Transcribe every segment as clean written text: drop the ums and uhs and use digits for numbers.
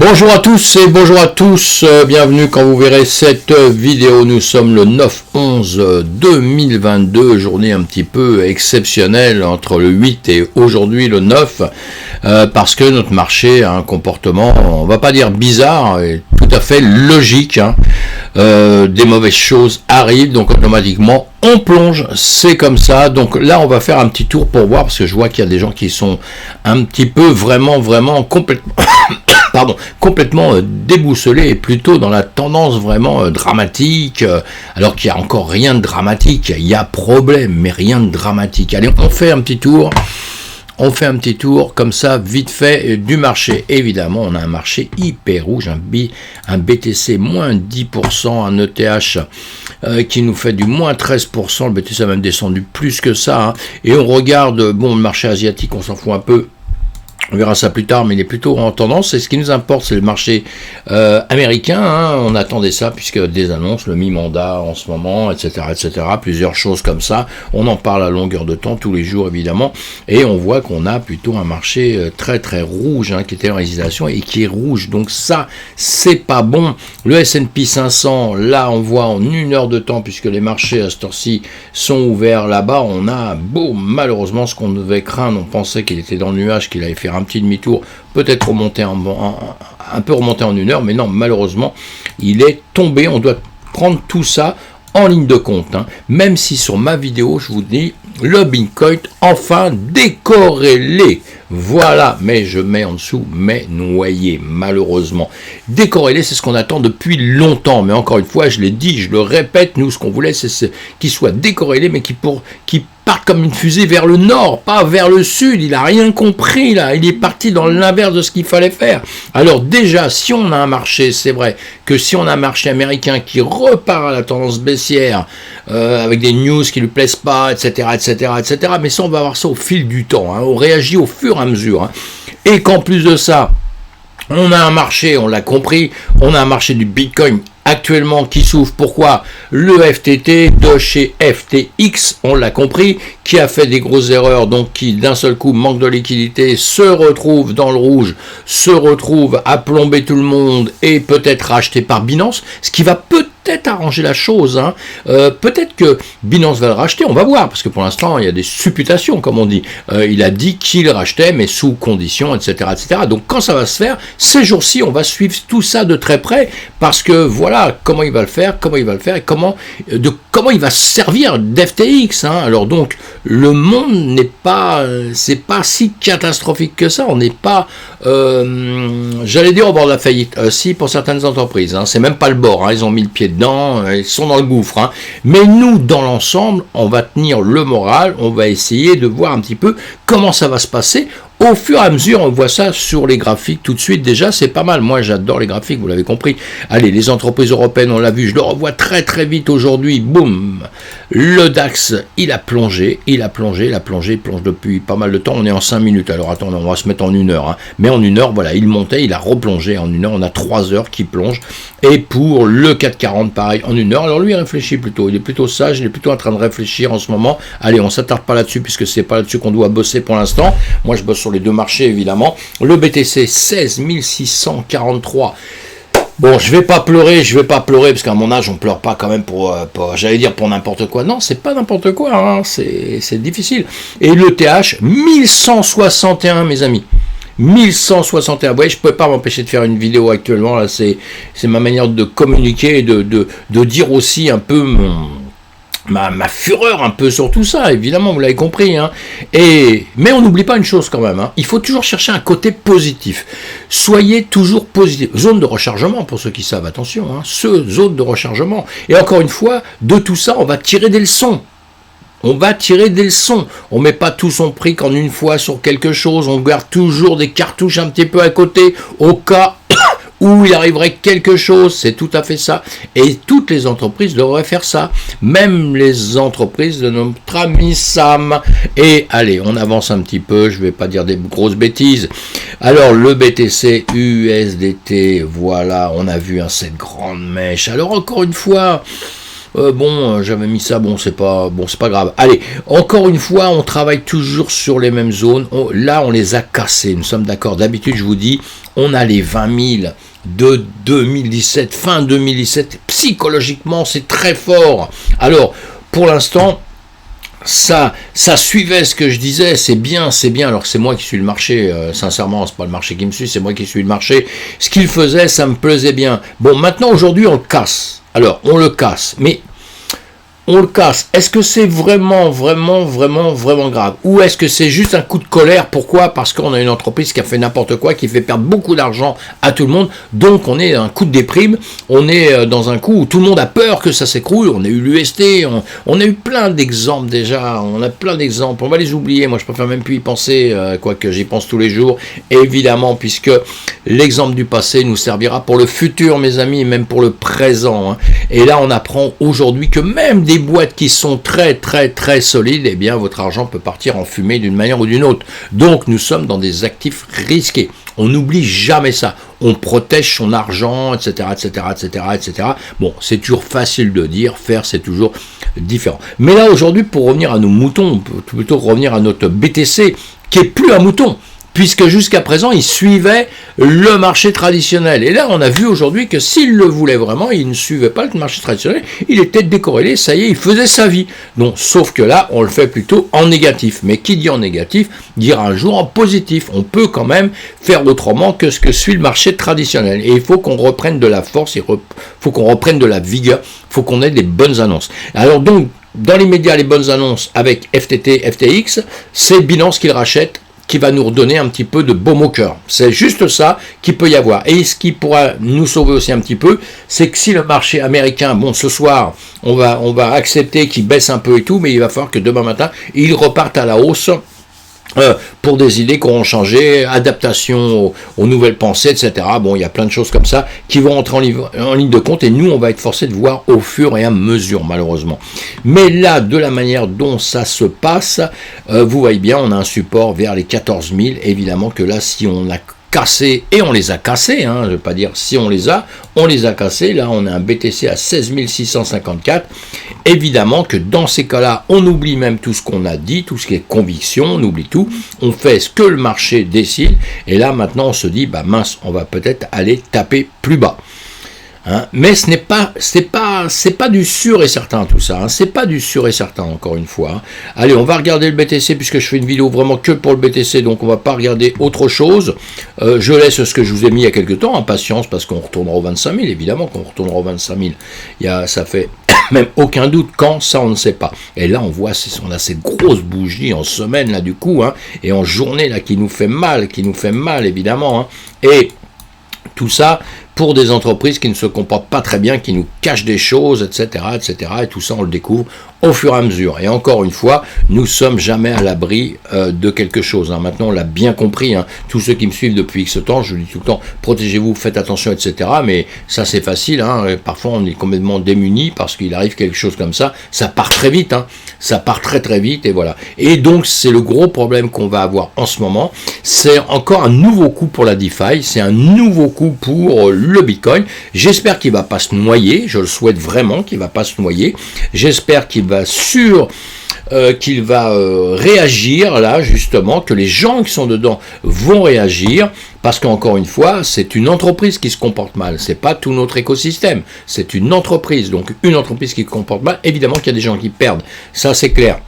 Bonjour à tous et bonjour à tous, bienvenue quand vous verrez cette vidéo. Nous sommes le 9/11/2022, journée un petit peu exceptionnelle entre le 8 et aujourd'hui le 9, parce que notre marché a un comportement, on va pas dire bizarre, et tout à fait logique. Des mauvaises choses arrivent, donc automatiquement on plonge, c'est comme ça. Donc là on va faire un petit tour pour voir, parce que je vois qu'il y a des gens qui sont un petit peu vraiment complètement déboussolés et plutôt dans la tendance vraiment dramatique, alors qu'il n'y a encore rien de dramatique. Il y a problème, mais rien de dramatique. Allez, on fait un petit tour. On fait un petit tour comme ça, vite fait, du marché. Évidemment, on a un marché hyper rouge, un BTC moins 10%, un ETH qui nous fait du moins 13%. Le BTC a même descendu plus que ça. Et on regarde, bon, le marché asiatique, on s'en fout un peu. On verra ça plus tard, mais il est plutôt en tendance. Et ce qui nous importe, c'est le marché américain. On attendait ça, puisque des annonces, le mi-mandat en ce moment, etc., plusieurs choses comme ça. On en parle à longueur de temps, tous les jours, évidemment. Et on voit qu'on a plutôt un marché très, très rouge, qui était en hésitation et qui est rouge. Donc ça, c'est pas bon. Le S&P 500, là, on voit en une heure de temps, puisque les marchés à cette heure-ci sont ouverts là-bas. On a, malheureusement, ce qu'on devait craindre. On pensait qu'il était dans le nuage, qu'il allait faire un petit demi-tour, peut-être remonter un peu remonter en une heure, mais non, malheureusement, il est tombé. On doit prendre tout ça en ligne de compte, même si sur ma vidéo, je vous dis, le Bitcoin, enfin, décorrélé. Voilà, mais je mets en dessous, mais noyé, malheureusement. Décorrélé, c'est ce qu'on attend depuis longtemps, mais encore une fois, je l'ai dit, je le répète, nous, ce qu'on voulait, c'est qu'il soit décorrélé, mais qui part comme une fusée vers le nord, pas vers le sud. Il a rien compris, là. Il est parti dans l'inverse de ce qu'il fallait faire. Alors déjà, si on a un marché, c'est vrai que si on a un marché américain qui repart à la tendance baissière, avec des news qui lui plaisent pas, etc., mais ça, on va voir ça au fil du temps. On réagit au fur et à mesure. Et qu'en plus de ça, on a un marché, on l'a compris, on a un marché du Bitcoin actuellement qui souffre. Pourquoi? Le FTT de chez FTX, on l'a compris, qui a fait des grosses erreurs, donc qui d'un seul coup manque de liquidité, se retrouve dans le rouge, se retrouve à plomber tout le monde et peut-être racheté par Binance, ce qui va peut-être arranger la chose. Peut-être que Binance va le racheter, on va voir, parce que pour l'instant il y a des supputations, comme on dit. Il a dit qu'il rachetait, mais sous conditions, etc. Donc quand ça va se faire, ces jours-ci, on va suivre tout ça de très près, parce que voilà comment il va le faire, et comment il va se servir d'FTX. Alors donc le monde n'est pas, c'est pas si catastrophique que ça. On n'est pas, j'allais dire au bord de la faillite. Si, pour certaines entreprises, c'est même pas le bord. Ils ont mis le pied dedans, ils sont dans le gouffre. Mais nous, dans l'ensemble, on va tenir le moral. On va essayer de voir un petit peu comment ça va se passer. Au fur et à mesure, on voit ça sur les graphiques tout de suite. Déjà, c'est pas mal. Moi, j'adore les graphiques, vous l'avez compris. Allez, les entreprises européennes, on l'a vu, je le revois très très vite aujourd'hui. Boum, le DAX, il plonge depuis pas mal de temps. On est en 5 minutes. Alors attendez, on va se mettre en une heure. Mais en une heure, voilà, il montait, il a replongé en une heure. On a 3 heures qui plonge. Et pour le 440, pareil, en une heure. Alors lui, il réfléchit plutôt. Il est plutôt sage, il est plutôt en train de réfléchir en ce moment. Allez, on s'attarde pas là-dessus, puisque c'est pas là-dessus qu'on doit bosser pour l'instant. Moi, je bosse sur les deux marchés, évidemment. Le BTC, 16 643. Bon, je vais pas pleurer, parce qu'à mon âge, on pleure pas quand même pour j'allais dire pour n'importe quoi. Non, c'est pas n'importe quoi, c'est difficile. Et le TH, 1161, mes amis. 1161. Vous voyez, je pouvais pas m'empêcher de faire une vidéo actuellement. Là, c'est ma manière de communiquer et de dire aussi un peu ma fureur un peu sur tout ça, évidemment, vous l'avez compris. Mais on n'oublie pas une chose quand même. Il faut toujours chercher un côté positif. Soyez toujours positif. Zone de rechargement, pour ceux qui savent, attention. Zone de rechargement. Et encore une fois, de tout ça, on va tirer des leçons. On met pas tout son prix qu'en une fois sur quelque chose. On garde toujours des cartouches un petit peu à côté, au cas où il arriverait quelque chose. C'est tout à fait ça. Et toutes les entreprises devraient faire ça. Même les entreprises de notre ami Sam. Et allez, on avance un petit peu. Je vais pas dire des grosses bêtises. Alors, le BTC USDT, voilà, on a vu cette grande mèche. Alors, encore une fois, j'avais mis ça, c'est pas grave. Allez, encore une fois, on travaille toujours sur les mêmes zones. Là, on les a cassées, nous sommes d'accord. D'habitude, je vous dis, on a les 20 000 de 2017, fin 2017. Psychologiquement, c'est très fort. Alors, pour l'instant, ça suivait ce que je disais, c'est bien, alors que c'est moi qui suis le marché, sincèrement, c'est pas le marché qui me suit, c'est moi qui suis le marché. Ce qu'il faisait, ça me plaisait bien. Bon, maintenant, aujourd'hui, on le casse. Alors, on le casse, mais on le casse. Est-ce que c'est vraiment grave? Ou est-ce que c'est juste un coup de colère? Pourquoi? Parce qu'on a une entreprise qui a fait n'importe quoi, qui fait perdre beaucoup d'argent à tout le monde. Donc on est dans un coup de déprime. On est dans un coup où tout le monde a peur que ça s'écroule. On a eu l'UST, on a eu plein d'exemples déjà. On a plein d'exemples. On va les oublier. Moi, je préfère même plus y penser, quoique j'y pense tous les jours. Évidemment, puisque l'exemple du passé nous servira pour le futur, mes amis, et même pour le présent. Hein. Et là, on apprend aujourd'hui que même des boîtes qui sont très solides, eh bien votre argent peut partir en fumée d'une manière ou d'une autre. Donc nous sommes dans des actifs risqués. On n'oublie jamais ça. On protège son argent, etc. Bon, c'est toujours facile de dire, faire c'est toujours différent. Mais là aujourd'hui, pour revenir à nos moutons, on peut plutôt revenir à notre BTC, qui est plus un mouton, puisque jusqu'à présent, il suivait le marché traditionnel. Et là, on a vu aujourd'hui que s'il le voulait vraiment, il ne suivait pas le marché traditionnel, il était décorrélé, ça y est, il faisait sa vie. Donc, sauf que là, on le fait plutôt en négatif. Mais qui dit en négatif, dira un jour en positif. On peut quand même faire autrement que ce que suit le marché traditionnel. Et il faut qu'on reprenne de la force, il faut qu'on reprenne de la vigueur, il faut qu'on ait des bonnes annonces. Alors donc, dans les médias, les bonnes annonces avec FTT, FTX, c'est Binance qui le rachète, qui va nous redonner un petit peu de baume au cœur. C'est juste ça qu'il peut y avoir. Et ce qui pourra nous sauver aussi un petit peu, c'est que si le marché américain, ce soir, on va accepter qu'il baisse un peu et tout, mais il va falloir que demain matin, il reparte à la hausse pour des idées qui auront changé, adaptation aux nouvelles pensées, etc. Bon, il y a plein de choses comme ça qui vont entrer en ligne de compte et nous, on va être forcés de voir au fur et à mesure, malheureusement. Mais là, de la manière dont ça se passe, vous voyez bien, on a un support vers les 14 000. Évidemment que là, si on a cassés, et on les a cassés, je ne veux pas dire si on les a cassés. Là, on a un BTC à 16 654. Évidemment que dans ces cas-là, on oublie même tout ce qu'on a dit, tout ce qui est conviction, on oublie tout. On fait ce que le marché décide. Et là, maintenant, on se dit, mince, on va peut-être aller taper plus bas. Mais c'est pas du sûr et certain tout ça. C'est pas du sûr et certain encore une fois. Allez, on va regarder le BTC puisque je fais une vidéo vraiment que pour le BTC, donc on va pas regarder autre chose. Je laisse ce que je vous ai mis il y a quelques temps, en patience, parce qu'on retournera aux 25 000. Évidemment qu'on retournera aux 25 000. Ça fait même aucun doute quand, ça on ne sait pas. Et là on voit, on a cette grosse bougie en semaine là du coup, et en journée là qui nous fait mal évidemment. Et tout ça pour des entreprises qui ne se comportent pas très bien, qui nous cachent des choses, etc. Et tout ça, on le découvre au fur et à mesure. Et encore une fois, nous ne sommes jamais à l'abri de quelque chose. Maintenant, on l'a bien compris. Tous ceux qui me suivent depuis X temps, je vous dis tout le temps, protégez-vous, faites attention, etc. Mais ça, c'est facile. Parfois, on est complètement démunis parce qu'il arrive quelque chose comme ça. Ça part très vite. Ça part très vite. Et voilà. Et donc, c'est le gros problème qu'on va avoir en ce moment. C'est encore un nouveau coup pour la DeFi. C'est un nouveau coup pour le Bitcoin. J'espère qu'il ne va pas se noyer. Je le souhaite vraiment qu'il ne va pas se noyer. J'espère qu'il va réagir là justement, que les gens qui sont dedans vont réagir, parce qu'encore une fois, c'est une entreprise qui se comporte mal, c'est pas tout notre écosystème, c'est une entreprise, donc une entreprise qui se comporte mal, évidemment qu'il y a des gens qui perdent, ça c'est clair.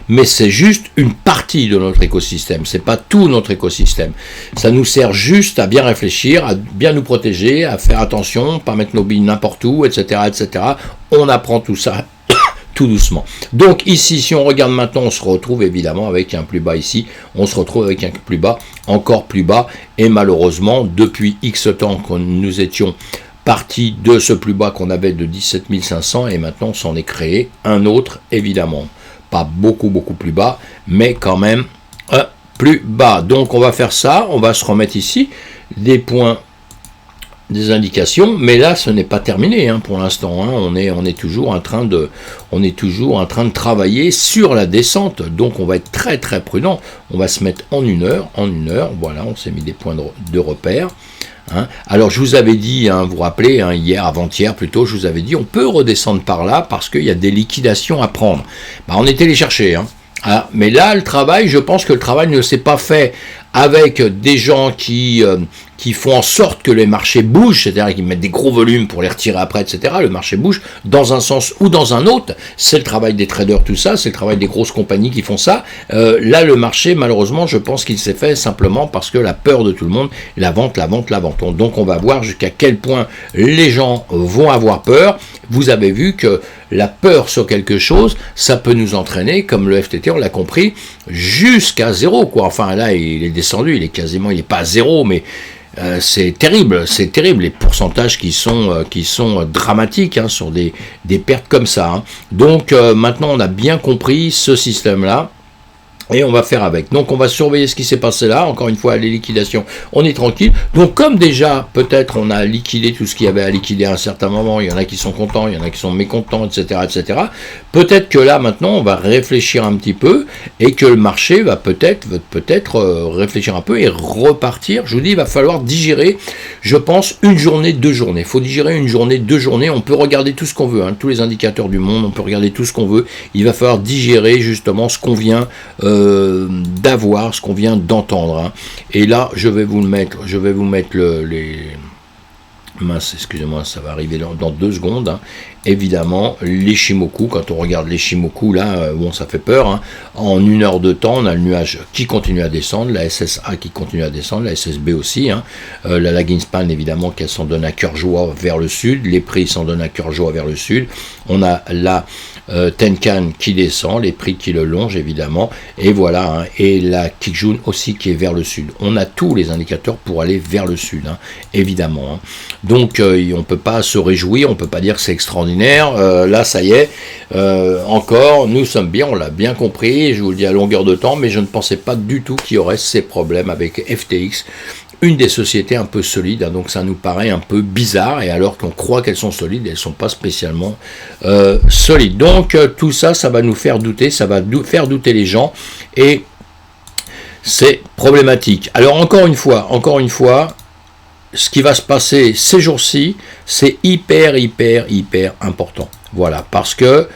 Mais c'est juste une partie de notre écosystème, c'est pas tout notre écosystème. Ça nous sert juste à bien réfléchir, à bien nous protéger, à faire attention, pas mettre nos billes n'importe où, etc. On apprend tout ça tout doucement. Donc ici, si on regarde maintenant, on se retrouve évidemment avec un plus bas ici, on se retrouve avec un plus bas, encore plus bas, et malheureusement, depuis X temps que nous étions partis de ce plus bas qu'on avait de 17 500, et maintenant on s'en est créé un autre, évidemment. Pas beaucoup plus bas, mais quand même plus bas. Donc on va faire ça, on va se remettre ici, des points, des indications, mais là ce n'est pas terminé pour l'instant. On est toujours en train de travailler sur la descente, donc on va être très prudent. On va se mettre en une heure, voilà, on s'est mis des points de repère. Hein. Alors je vous avais dit, hein, vous vous rappelez, hein, hier, avant-hier plutôt, je vous avais dit, on peut redescendre par là parce qu'il y a des liquidations à prendre. Ben, on était les chercher. Hein. Ah, mais là, le travail, je pense que le travail ne s'est pas fait avec des gens qui font en sorte que les marchés bougent, c'est-à-dire qu'ils mettent des gros volumes pour les retirer après, etc. Le marché bouge dans un sens ou dans un autre. C'est le travail des traders, tout ça, c'est le travail des grosses compagnies qui font ça. Là, le marché, malheureusement, je pense qu'il s'est fait simplement parce que la peur de tout le monde, la vente. Donc, on va voir jusqu'à quel point les gens vont avoir peur. Vous avez vu que la peur sur quelque chose, ça peut nous entraîner, comme le FTT, on l'a compris, jusqu'à zéro, quoi. Enfin, là, il est descendu, il est pas à zéro, mais c'est terrible, les pourcentages qui sont dramatiques, hein, sur des pertes comme ça. Hein. Donc, maintenant, on a bien compris ce système-là. Et on va faire avec. Donc on va surveiller ce qui s'est passé là. Encore une fois, les liquidations, on est tranquille. Donc comme déjà, peut-être on a liquidé tout ce qu'il y avait à liquider à un certain moment, il y en a qui sont contents, il y en a qui sont mécontents, etc. Peut-être que là, maintenant, on va réfléchir un petit peu et que le marché va peut-être réfléchir un peu et repartir. Je vous dis, il va falloir digérer, je pense, une journée, 2 journées. Il faut digérer une journée, 2 journées. On peut regarder tout ce qu'on veut, hein, tous les indicateurs du monde, on peut regarder tout ce qu'on veut. Il va falloir digérer justement ce qu'on vient d'avoir, ce qu'on vient d'entendre. Hein. Et là, je vais vous mettre les... Mince, excusez-moi, ça va arriver dans 2 secondes. Hein. Évidemment, les Shimoku, quand on regarde les Shimoku, là, bon, ça fait peur. Hein. En 1 heure de temps, on a le nuage qui continue à descendre, la SSA qui continue à descendre, la SSB aussi. Hein. La lagging span, évidemment, qu'elle s'en donne à cœur joie vers le sud. Les prix s'en donnent à cœur joie vers le sud. On a la Tenkan qui descend, les prix qui le longent, évidemment. Et voilà. Hein. Et la Kijun aussi qui est vers le sud. On a tous les indicateurs pour aller vers le sud, hein, évidemment. Hein. Donc, on ne peut pas se réjouir, on ne peut pas dire que c'est extraordinaire. Là, ça y est, encore, nous sommes bien, on l'a bien compris, je vous le dis à longueur de temps, mais je ne pensais pas du tout qu'il y aurait ces problèmes avec FTX, une des sociétés un peu solides, hein, donc ça nous paraît un peu bizarre, et alors qu'on croit qu'elles sont solides, elles ne sont pas spécialement solides. Donc, tout ça, ça va nous faire douter, ça va faire douter les gens, et c'est problématique. Alors, encore une fois, ce qui va se passer ces jours-ci, c'est hyper important. Voilà, parce que,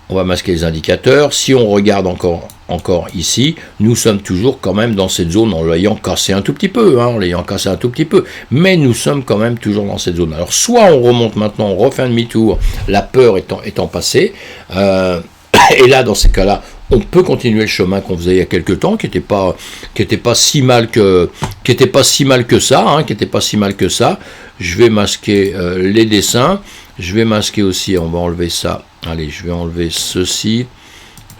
on va masquer les indicateurs, si on regarde encore ici, nous sommes toujours quand même dans cette zone en l'ayant cassé un tout petit peu, mais nous sommes quand même toujours dans cette zone. Alors, soit on remonte maintenant, on refait un demi-tour, la peur étant passée, et là, dans ces cas-là, on peut continuer le chemin qu'on faisait il y a quelques temps, qui n'était pas si mal que ça. Je vais masquer les dessins. Je vais masquer aussi, on va enlever ça. Allez, je vais enlever ceci.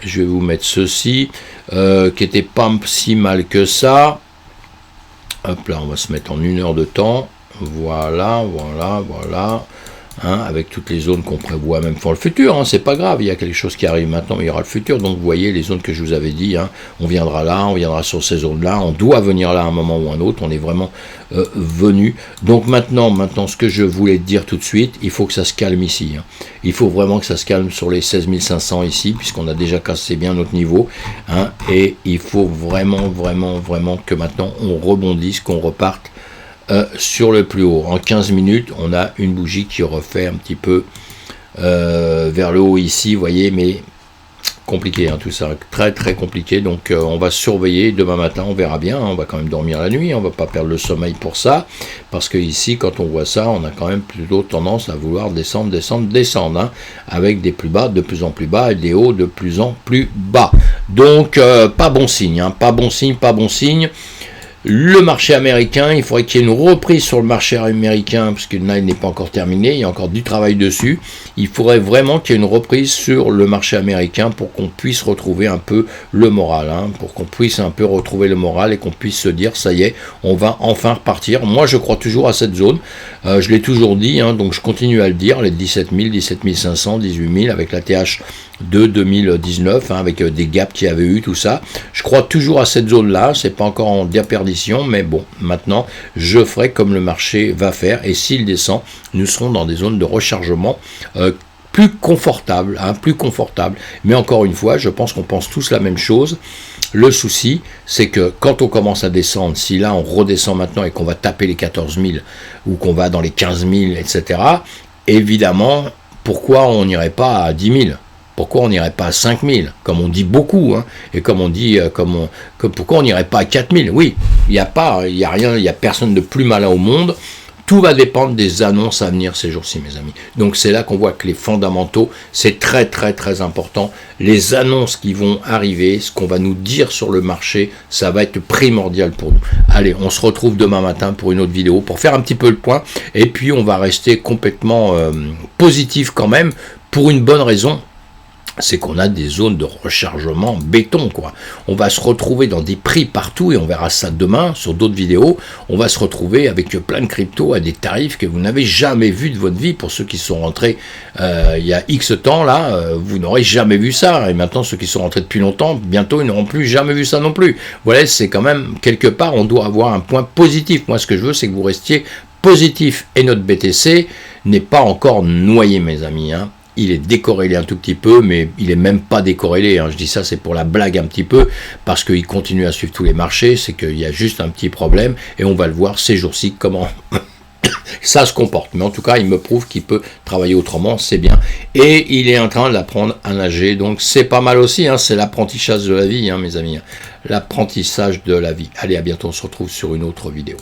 Je vais vous mettre ceci, qui n'était pas si mal que ça. Hop là, on va se mettre en 1 heure de temps. Voilà. Hein, avec toutes les zones qu'on prévoit même pour le futur, hein, c'est pas grave, il y a quelque chose qui arrive maintenant, il y aura le futur, donc vous voyez les zones que je vous avais dit, hein, on viendra là, on viendra sur ces zones-là, on doit venir là à un moment ou un autre, on est vraiment venu. Donc maintenant, ce que je voulais dire tout de suite, il faut que ça se calme ici, hein. Il faut vraiment que ça se calme sur les 16 500 ici, puisqu'on a déjà cassé bien notre niveau, hein, et il faut vraiment que maintenant on rebondisse, qu'on reparte sur le plus haut. En 15 minutes, on a une bougie qui refait un petit peu vers le haut ici, vous voyez, mais compliqué, hein, tout ça, très compliqué. Donc on va surveiller demain matin, on verra bien, hein, on va quand même dormir la nuit, on va pas perdre le sommeil pour ça, parce que ici, quand on voit ça, on a quand même plutôt tendance à vouloir descendre, hein, avec des plus bas, de plus en plus bas, et des hauts de plus en plus bas. Donc pas bon signe, hein, pas bon signe. Le marché américain, il faudrait qu'il y ait une reprise sur le marché américain, parce que là, il n'est pas encore terminé, il y a encore du travail dessus. Il faudrait vraiment qu'il y ait une reprise sur le marché américain pour qu'on puisse retrouver un peu le moral, hein, et qu'on puisse se dire, ça y est, on va enfin repartir. Moi, je crois toujours à cette zone, je l'ai toujours dit, hein, donc je continue à le dire, les 17 000, 17 500, 18 000, avec la TH de 2019, hein, avec des gaps qu'il y avait eu, tout ça. Je crois toujours à cette zone-là, c'est pas encore en déperdition, mais bon, maintenant, je ferai comme le marché va faire, et s'il descend, nous serons dans des zones de rechargement plus confortable, hein, plus confortable. Mais encore une fois, je pense qu'on pense tous la même chose. Le souci, c'est que quand on commence à descendre, si là on redescend maintenant et qu'on va taper les 14 000 ou qu'on va dans les 15 000, etc., évidemment, pourquoi on n'irait pas à 10 000 ? Pourquoi on n'irait pas à 5 000 ? Comme on dit beaucoup, hein, et comme on dit, pourquoi on n'irait pas à 4 000 ? Oui, il n'y a rien, il n'y a personne de plus malin au monde. Tout va dépendre des annonces à venir ces jours-ci, mes amis. Donc c'est là qu'on voit que les fondamentaux, c'est très très très important. Les annonces qui vont arriver, ce qu'on va nous dire sur le marché, ça va être primordial pour nous. Allez, on se retrouve demain matin pour une autre vidéo, pour faire un petit peu le point. Et puis on va rester complètement positif quand même, pour une bonne raison. C'est qu'on a des zones de rechargement béton, quoi. On va se retrouver dans des prix partout, et on verra ça demain sur d'autres vidéos. On va se retrouver avec plein de cryptos à des tarifs que vous n'avez jamais vus de votre vie. Pour ceux qui sont rentrés il y a X temps, là, vous n'aurez jamais vu ça. Et maintenant, ceux qui sont rentrés depuis longtemps, bientôt, ils n'auront plus jamais vu ça non plus. Voilà, c'est quand même, quelque part, on doit avoir un point positif. Moi, ce que je veux, c'est que vous restiez positif. Et notre BTC n'est pas encore noyé, mes amis, hein. Il est décorrélé un tout petit peu, mais il est même pas décorrélé, hein. Je dis ça, c'est pour la blague un petit peu, parce qu'il continue à suivre tous les marchés, c'est qu'il y a juste un petit problème, et on va le voir ces jours-ci, comment ça se comporte. Mais en tout cas, il me prouve qu'il peut travailler autrement, c'est bien. Et il est en train d'apprendre à nager, donc c'est pas mal aussi, hein. C'est l'apprentissage de la vie, hein, mes amis. L'apprentissage de la vie. Allez, à bientôt, on se retrouve sur une autre vidéo.